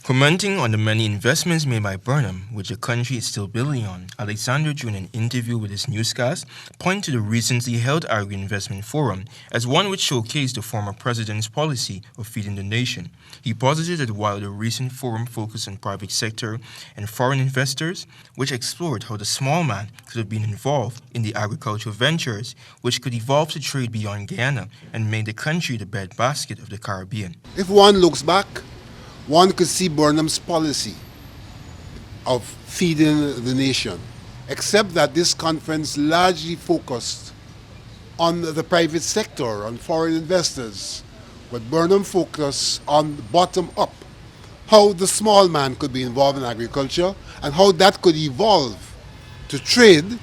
Commenting on the many investments made by Burnham, which the country is still building on, Alexander, during an interview with his newscast, pointed to the recently held Agri-Investment Forum as one which showcased the former president's policy of feeding the nation. He posited that while the recent forum focused on private sector and foreign investors, which explored how the small man could have been involved in the agricultural ventures, which could evolve to trade beyond Guyana and make the country the breadbasket of the Caribbean. If one looks back, one could see Burnham's policy of feeding the nation, except that this conference largely focused on the private sector, on foreign investors, but Burnham focused on bottom up, how the small man could be involved in agriculture and how that could evolve to trade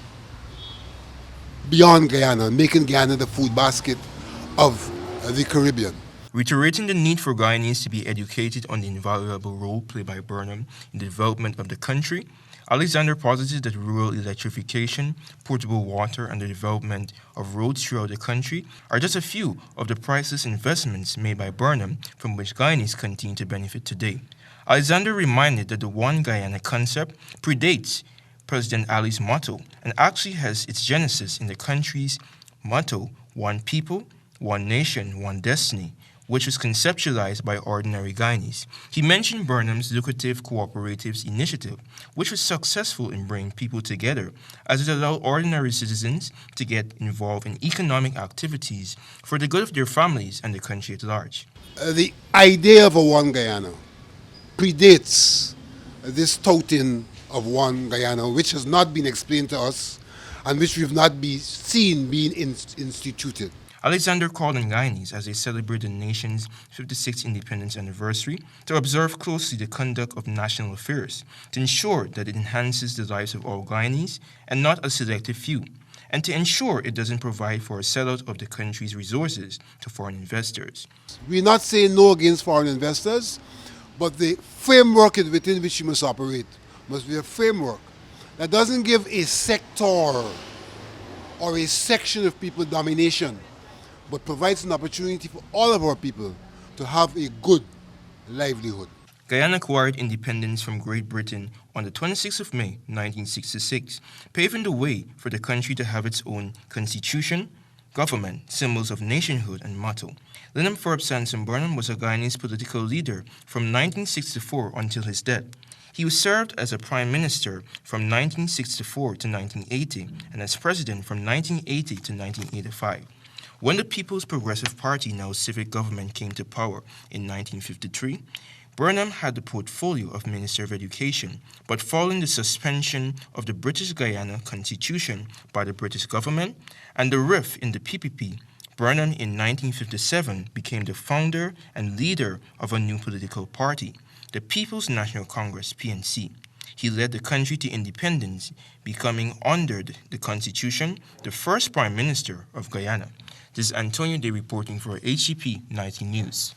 beyond Guyana, making Guyana the food basket of the Caribbean. Reiterating the need for Guyanese to be educated on the invaluable role played by Burnham in the development of the country, Alexander posited that rural electrification, portable water, and the development of roads throughout the country are just a few of the priceless investments made by Burnham from which Guyanese continue to benefit today. Alexander reminded that the One Guyana concept predates President Ali's motto and actually has its genesis in the country's motto, One People, One Nation, One Destiny, which was conceptualized by ordinary Guyanese. He mentioned Burnham's lucrative cooperatives initiative, which was successful in bringing people together, as it allowed ordinary citizens to get involved in economic activities for the good of their families and the country at large. The idea of a One Guyana predates this touting of One Guyana, which has not been explained to us and which we've not seen being instituted. Alexander called on Guyanese as they celebrate the nation's 56th independence anniversary to observe closely the conduct of national affairs, to ensure that it enhances the lives of all Guyanese and not a selective few, and to ensure it doesn't provide for a sellout of the country's resources to foreign investors. We're not saying no against foreign investors, but the framework within which you must operate must be a framework that doesn't give a sector or a section of people domination, but provides an opportunity for all of our people to have a good livelihood. Guyana acquired independence from Great Britain on the 26th of May, 1966, paving the way for the country to have its own constitution, government, symbols of nationhood, and motto. Linden Forbes Sampson Burnham was a Guyanese political leader from 1964 until his death. He served as a prime minister from 1964 to 1980 and as president from 1980 to 1985. When the People's Progressive Party, now civic government, came to power in 1953, Burnham had the portfolio of Minister of Education, but following the suspension of the British Guyana Constitution by the British government and the rift in the PPP, Burnham in 1957 became the founder and leader of a new political party, the People's National Congress, PNC. He led the country to independence, becoming, under the Constitution, the first Prime Minister of Guyana. This is Antonio Day reporting for HCP 19 News.